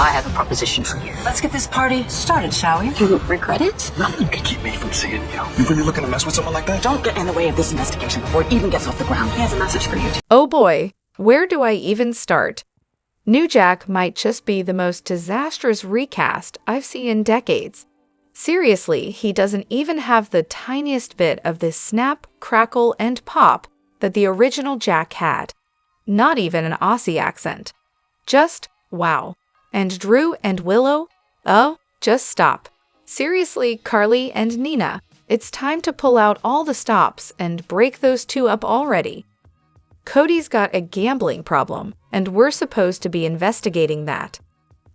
I have a proposition for you. Let's get this party started, shall we? You regret it? Nothing can keep me from seeing you. You really looking to mess with someone like that? Don't get in the way of this investigation before it even gets off the ground. He has a message for you. Oh boy, where do I even start? New Jack might just be the most disastrous recast I've seen in decades. Seriously, he doesn't even have the tiniest bit of this snap, crackle, and pop that the original Jack had. Not even an Aussie accent. Just wow. And Drew and Willow? Oh, just stop. Seriously, Carly and Nina, it's time to pull out all the stops and break those two up already. Cody's got a gambling problem, and we're supposed to be investigating that.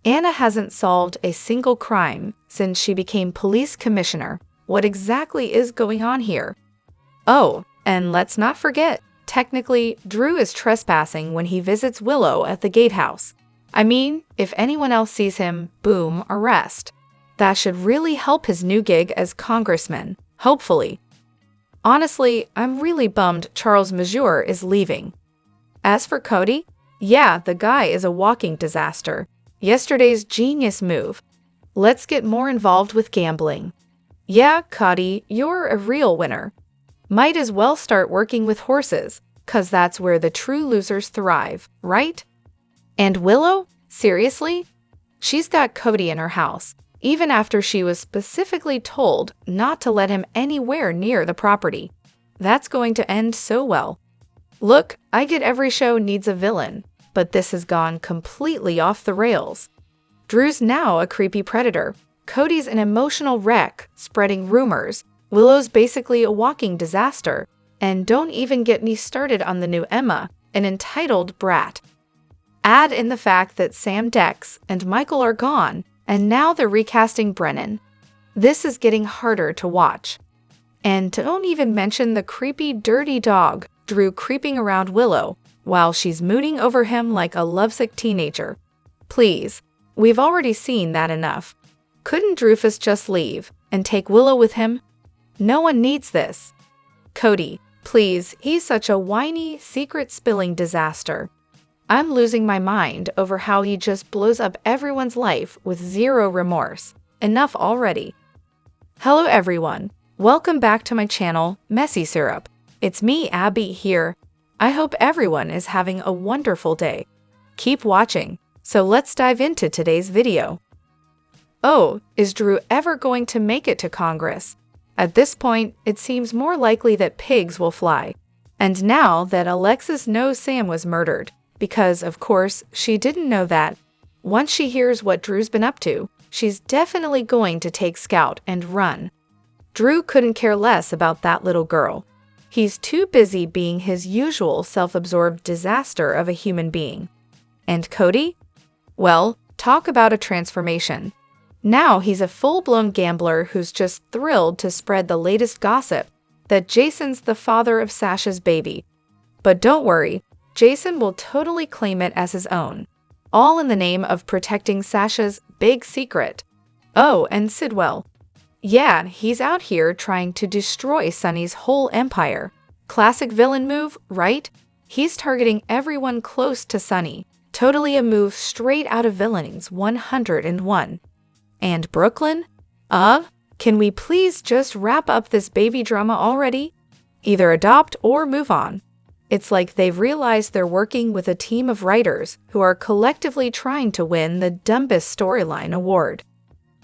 Anna hasn't solved a single crime since she became police commissioner. What exactly is going on here? Oh, and let's not forget, technically, Drew is trespassing when he visits Willow at the gatehouse. I mean, if anyone else sees him, boom, arrest. That should really help his new gig as congressman, hopefully. Honestly, I'm really bummed Charles Mazur is leaving. As for Cody, yeah, the guy is a walking disaster. Yesterday's genius move. Let's get more involved with gambling. Yeah, Cody, you're a real winner. Might as well start working with horses, 'cause that's where the true losers thrive, right? And Willow? Seriously? She's got Cody in her house, even after she was specifically told not to let him anywhere near the property. That's going to end so well. Look, I get every show needs a villain, but this has gone completely off the rails. Drew's now a creepy predator. Cody's an emotional wreck, spreading rumors. Willow's basically a walking disaster. And don't even get me started on the new Emma, an entitled brat. Add in the fact that Sam Dex and Michael are gone, and now they're recasting Brennan. This is getting harder to watch. And don't even mention the creepy, dirty dog, Drew creeping around Willow, while she's mooning over him like a lovesick teenager. Please, we've already seen that enough. Couldn't Drufus just leave and take Willow with him? No one needs this. Cody, please, he's such a whiny, secret-spilling disaster. I'm losing my mind over how he just blows up everyone's life with zero remorse. Enough already. Hello everyone. Welcome back to my channel, Messy Syrup. It's me, Abby, here. I hope everyone is having a wonderful day. Keep watching. So let's dive into today's video. Oh, is Drew ever going to make it to Congress? At this point, it seems more likely that pigs will fly. And now that Alexis knows Sam was murdered, because, of course, she didn't know that. Once she hears what Drew's been up to, she's definitely going to take Scout and run. Drew couldn't care less about that little girl. He's too busy being his usual self-absorbed disaster of a human being. And Cody? Well, talk about a transformation. Now he's a full-blown gambler who's just thrilled to spread the latest gossip that Jason's the father of Sasha's baby. But don't worry, Jason will totally claim it as his own, all in the name of protecting Sasha's big secret. Oh, and Sidwell. Yeah, he's out here trying to destroy Sunny's whole empire. Classic villain move, right? He's targeting everyone close to Sunny. Totally a move straight out of Villainings 101. And Brooklyn? Can we please just wrap up this baby drama already? Either adopt or move on. It's like they've realized they're working with a team of writers who are collectively trying to win the dumbest storyline award.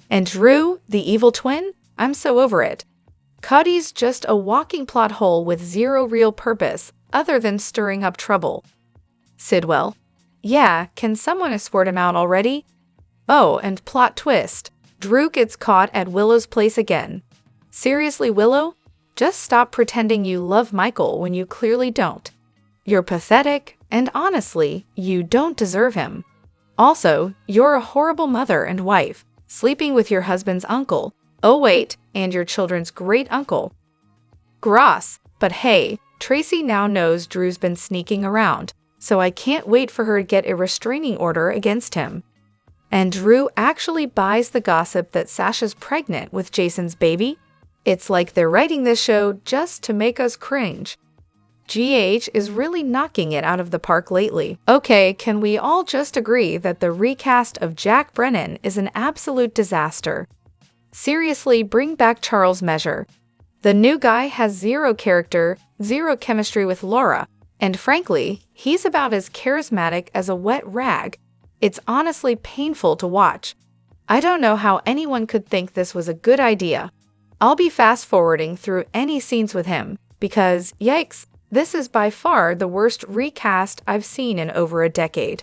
And Drew, the evil twin? I'm so over it. Cody's just a walking plot hole with zero real purpose other than stirring up trouble. Sidwell. Yeah, can someone escort him out already? Oh, and plot twist. Drew gets caught at Willow's place again. Seriously, Willow? Just stop pretending you love Michael when you clearly don't. You're pathetic, and honestly, you don't deserve him. Also, you're a horrible mother and wife, sleeping with your husband's uncle. Oh wait, and your children's great-uncle. Gross, but hey, Tracy now knows Drew's been sneaking around, so I can't wait for her to get a restraining order against him. And Drew actually buys the gossip that Sasha's pregnant with Jason's baby? It's like they're writing this show just to make us cringe. GH is really knocking it out of the park lately. Okay, can we all just agree that the recast of Jack Breenan is an absolute disaster? Seriously, bring back Charles Measure. The new guy has zero character, zero chemistry with Laura, and frankly, he's about as charismatic as a wet rag. It's honestly painful to watch. I don't know how anyone could think this was a good idea. I'll be fast-forwarding through any scenes with him, because, yikes, this is by far the worst recast I've seen in over a decade.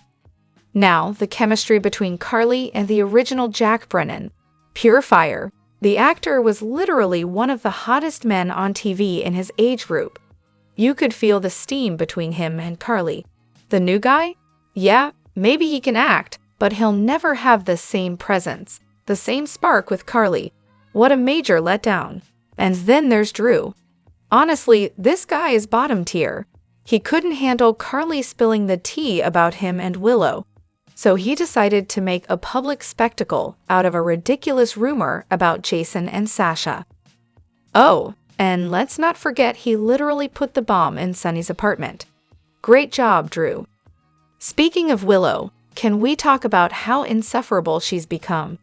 Now, the chemistry between Carly and the original Jack Breenan. Pure fire. The actor was literally one of the hottest men on TV in his age group. You could feel the steam between him and Carly. The new guy? Yeah, maybe he can act, but he'll never have the same presence, the same spark with Carly. What a major letdown. And then there's Drew. Honestly, this guy is bottom tier. He couldn't handle Carly spilling the tea about him and Willow. So he decided to make a public spectacle out of a ridiculous rumor about Jason and Sasha. Oh, and let's not forget he literally put the bomb in Sunny's apartment. Great job, Drew. Speaking of Willow, can we talk about how insufferable she's become?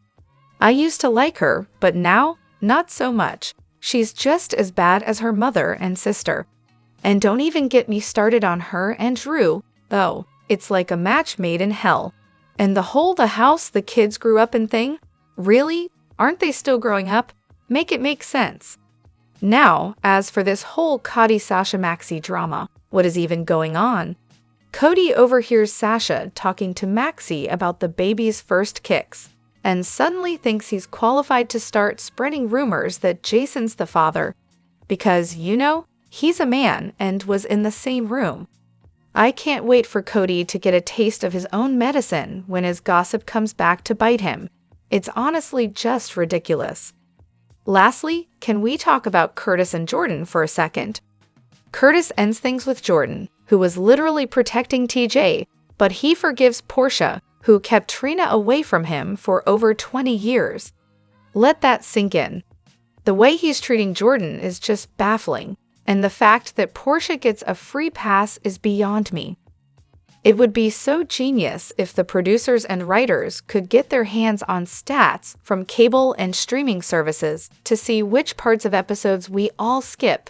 I used to like her, but now, not so much. She's just as bad as her mother and sister. And don't even get me started on her and Drew, though. It's like a match made in hell. And the house the kids grew up in thing? Really? Aren't they still growing up? Make it make sense. Now, as for this whole Cody-Sasha-Maxie drama, what is even going on? Cody overhears Sasha talking to Maxie about the baby's first kicks, and suddenly thinks he's qualified to start spreading rumors that Jason's the father, because, you know, he's a man and was in the same room. I can't wait for Cody to get a taste of his own medicine when his gossip comes back to bite him. It's honestly just ridiculous. Lastly, can we talk about Curtis and Jordan for a second? Curtis ends things with Jordan, who was literally protecting TJ, but he forgives Portia, who kept Trina away from him for over 20 years. Let that sink in. The way he's treating Jordan is just baffling, and the fact that Portia gets a free pass is beyond me. It would be so genius if the producers and writers could get their hands on stats from cable and streaming services to see which parts of episodes we all skip.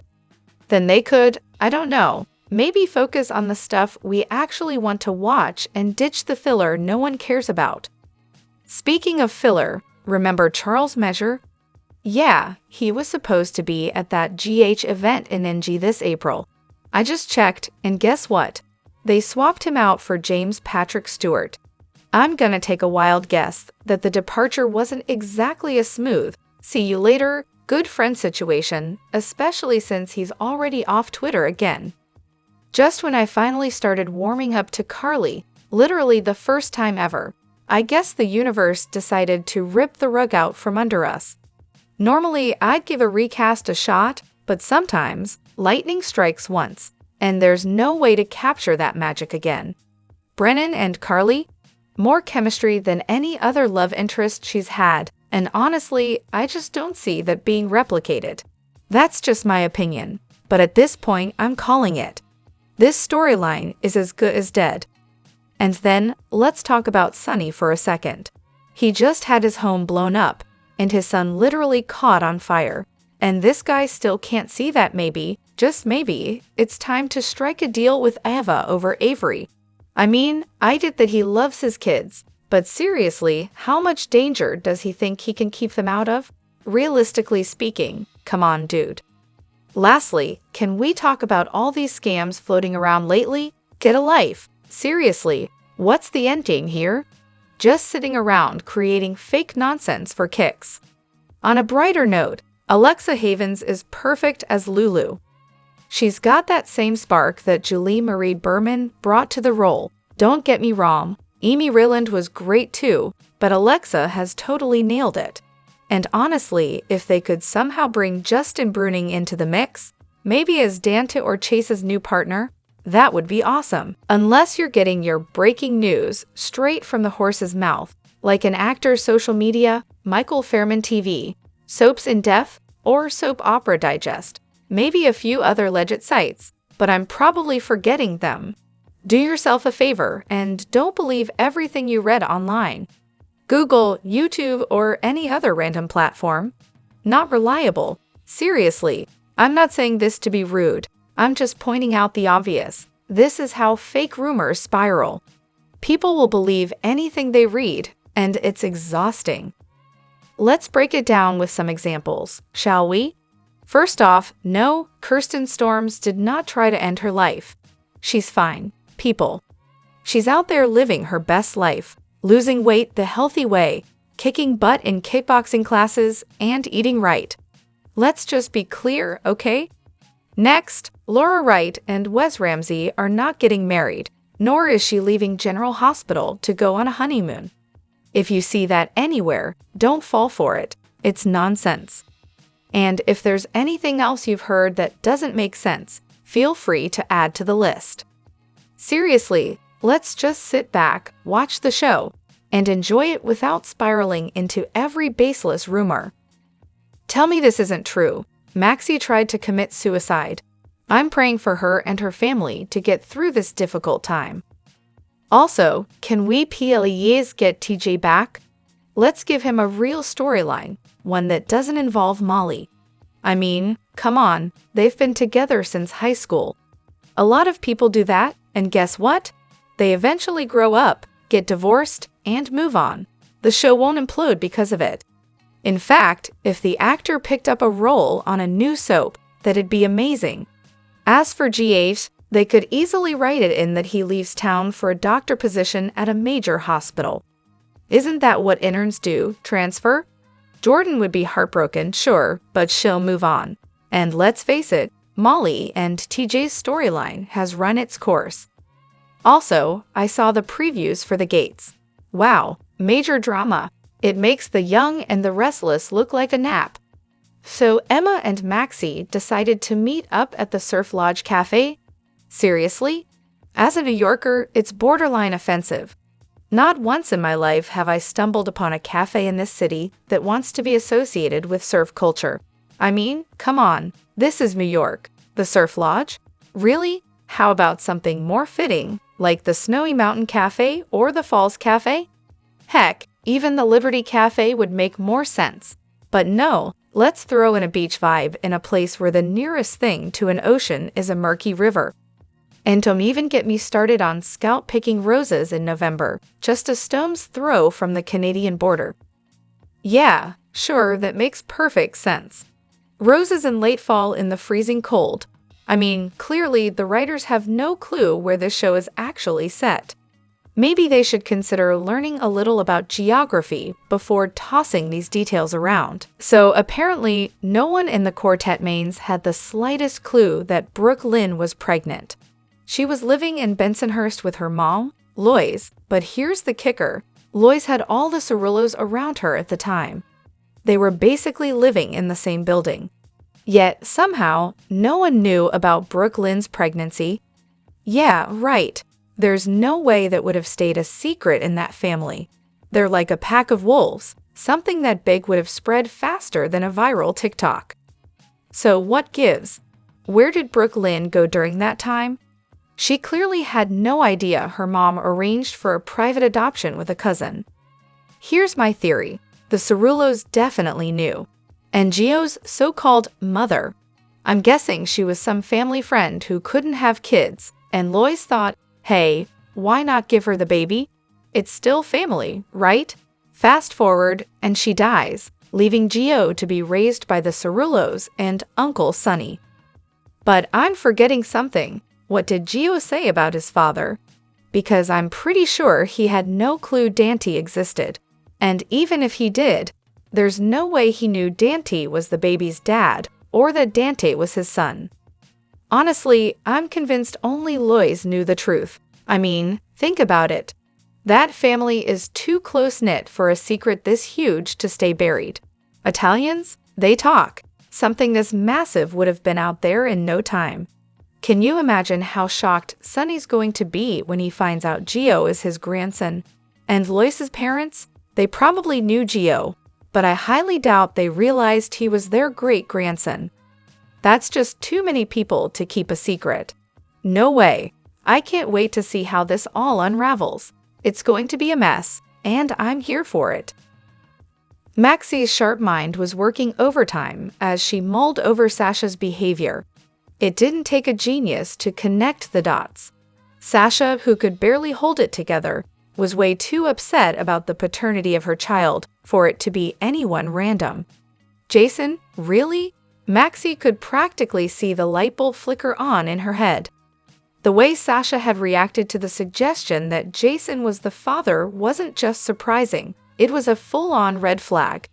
Then they could, I don't know, maybe focus on the stuff we actually want to watch and ditch the filler no one cares about. Speaking of filler, remember Charles Measure? Yeah, he was supposed to be at that GH event in NG this April. I just checked, and guess what? They swapped him out for James Patrick Stewart. I'm gonna take a wild guess that the departure wasn't exactly a smooth, see you later, good friend situation, especially since he's already off Twitter again. Just when I finally started warming up to Carly, literally the first time ever, I guess the universe decided to rip the rug out from under us. Normally, I'd give a recast a shot, but sometimes, lightning strikes once, and there's no way to capture that magic again. Breenan and Carly? More chemistry than any other love interest she's had, and honestly, I just don't see that being replicated. That's just my opinion, but at this point, I'm calling it. This storyline is as good as dead. And then, let's talk about Sunny for a second. He just had his home blown up, and his son literally caught on fire. And this guy still can't see that maybe, just maybe, it's time to strike a deal with Ava over Avery. I mean, I get that he loves his kids, but seriously, how much danger does he think he can keep them out of? Realistically speaking, come on, dude. Lastly, can we talk about all these scams floating around lately? Get a life. Seriously, what's the end game here? Just sitting around creating fake nonsense for kicks. On a brighter note, Alexa Havens is perfect as Lulu. She's got that same spark that Julie Marie Berman brought to the role. Don't get me wrong, Amy Ryland was great too, but Alexa has totally nailed it. And honestly, if they could somehow bring Justin Bruning into the mix, maybe as Dante or Chase's new partner, that would be awesome. Unless you're getting your breaking news straight from the horse's mouth, like an actor's social media, Michael Fairman TV, Soaps in Def, or Soap Opera Digest, maybe a few other legit sites. but I'm probably forgetting them. Do yourself a favor and don't believe everything you read online. Google, YouTube, or any other random platform. Not reliable. Seriously, I'm not saying this to be rude. I'm just pointing out the obvious. This is how fake rumors spiral. People will believe anything they read, and it's exhausting. Let's break it down with some examples, shall we? First off, no, Kirsten Storms did not try to end her life. She's fine, people. She's out there living her best life, losing weight the healthy way, kicking butt in kickboxing classes, and eating right. Let's just be clear, okay? Next, Laura Wright and Wes Ramsey are not getting married, nor is she leaving General Hospital to go on a honeymoon. If you see that anywhere, don't fall for it. It's nonsense. And if there's anything else you've heard that doesn't make sense, feel free to add to the list. Seriously, let's just sit back, watch the show, and enjoy it without spiraling into every baseless rumor. Tell me this isn't true. Maxie tried to commit suicide. I'm praying for her and her family to get through this difficult time. Also, can we please get TJ back? Let's give him a real storyline, one that doesn't involve Molly. I mean, come on, they've been together since high school. A lot of people do that, and guess what? They eventually grow up, get divorced, and move on. The show won't implode because of it. In fact, if the actor picked up a role on a new soap, that'd be amazing. As for GH, they could easily write it in that he leaves town for a doctor position at a major hospital. Isn't that what interns do, transfer? Jordan would be heartbroken, sure, but she'll move on. And let's face it, Molly and TJ's storyline has run its course. Also, I saw the previews for The Gates. Wow, major drama. It makes the young and the restless look like a nap. So Emma and Maxie decided to meet up at the Surf Lodge Cafe? Seriously? As a New Yorker, it's borderline offensive. Not once in my life have I stumbled upon a cafe in this city that wants to be associated with surf culture. I mean, come on, this is New York. The Surf Lodge? Really? How about something more fitting, like the Snowy Mountain Cafe or the Falls Cafe? Heck, even the Liberty Cafe would make more sense. But no, let's throw in a beach vibe in a place where the nearest thing to an ocean is a murky river. And don't even get me started on scalp picking roses in November, just a stone's throw from the Canadian border. Yeah, sure, that makes perfect sense. Roses in late fall in the freezing cold. I mean, clearly the writers have no clue where this show is actually set. Maybe they should consider learning a little about geography before tossing these details around. So apparently, no one in the quartet mains had the slightest clue that Brooke Lynn was pregnant. She was living in Bensonhurst with her mom, Lois, but here's the kicker. Lois had all the Cerullos around her at the time. They were basically living in the same building. Yet, somehow, no one knew about Brooke Lynn's pregnancy. Yeah, right. There's no way that would have stayed a secret in that family. They're like a pack of wolves. Something that big would have spread faster than a viral TikTok. So what gives? Where did Brooke Lynn go during that time? She clearly had no idea her mom arranged for a private adoption with a cousin. Here's my theory. The Cerullos definitely knew. And Gio's so-called mother. I'm guessing she was some family friend who couldn't have kids, and Lois thought, hey, why not give her the baby? It's still family, right? Fast forward, and she dies, leaving Gio to be raised by the Cerullos and Uncle Sonny. But I'm forgetting something. What did Gio say about his father? Because I'm pretty sure he had no clue Dante existed. And even if he did, there's no way he knew Dante was the baby's dad or that Dante was his son. Honestly, I'm convinced only Lois knew the truth. I mean, think about it. That family is too close-knit for a secret this huge to stay buried. Italians? They talk. Something this massive would have been out there in no time. Can you imagine how shocked Sonny's going to be when he finds out Gio is his grandson? And Lois's parents? They probably knew Gio, but I highly doubt they realized he was their great-grandson. That's just too many people to keep a secret. No way. I can't wait to see how this all unravels. It's going to be a mess, and I'm here for it. Maxie's sharp mind was working overtime as she mulled over Sasha's behavior. It didn't take a genius to connect the dots. Sasha, who could barely hold it together, was way too upset about the paternity of her child for it to be anyone random. Jason, really? Maxie could practically see the light bulb flicker on in her head. The way Sasha had reacted to the suggestion that Jason was the father wasn't just surprising, it was a full-on red flag.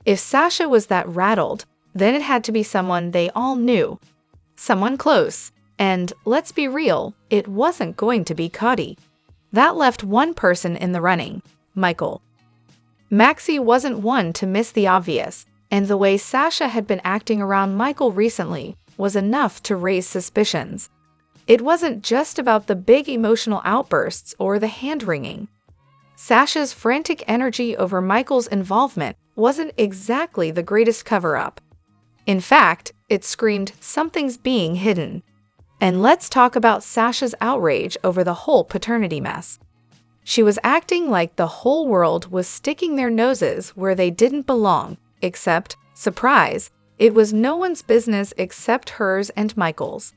If Sasha was that rattled, then it had to be someone they all knew. Someone close. And, let's be real, it wasn't going to be Cody. That left one person in the running, Michael. Maxie wasn't one to miss the obvious, and the way Sasha had been acting around Michael recently was enough to raise suspicions. It wasn't just about the big emotional outbursts or the hand-wringing. Sasha's frantic energy over Michael's involvement wasn't exactly the greatest cover-up. In fact, it screamed something's being hidden. And let's talk about Sasha's outrage over the whole paternity mess. She was acting like the whole world was sticking their noses where they didn't belong, except, surprise, it was no one's business except hers and Michael's.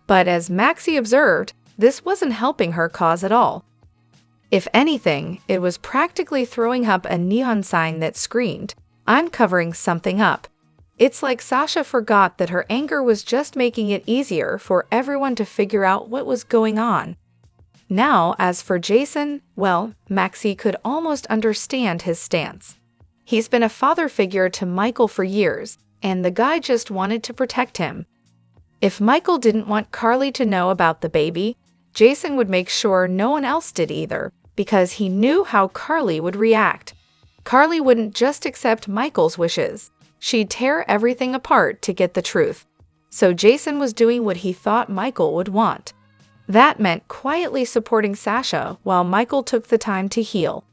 But as Maxie observed, this wasn't helping her cause at all. If anything, it was practically throwing up a neon sign that screamed, "I'm covering something up." It's like Sasha forgot that her anger was just making it easier for everyone to figure out what was going on. Now, as for Jason, well, Maxie could almost understand his stance. He's been a father figure to Michael for years, and the guy just wanted to protect him. If Michael didn't want Carly to know about the baby, Jason would make sure no one else did either, because he knew how Carly would react. Carly wouldn't just accept Michael's wishes. She'd tear everything apart to get the truth. So Jason was doing what he thought Michael would want. That meant quietly supporting Sasha while Michael took the time to heal.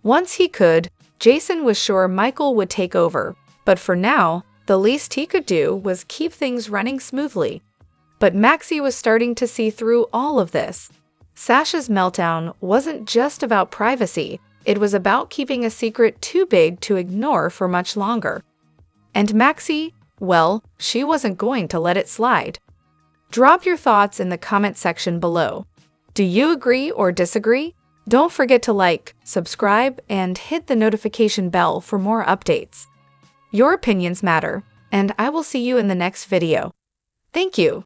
Once he could, Jason was sure Michael would take over, but for now, the least he could do was keep things running smoothly. But Maxie was starting to see through all of this. Sasha's meltdown wasn't just about privacy, it was about keeping a secret too big to ignore for much longer. And Maxie, well, she wasn't going to let it slide. Drop your thoughts in the comment section below. Do you agree or disagree? Don't forget to like, subscribe, and hit the notification bell for more updates. Your opinions matter, and I will see you in the next video. Thank you.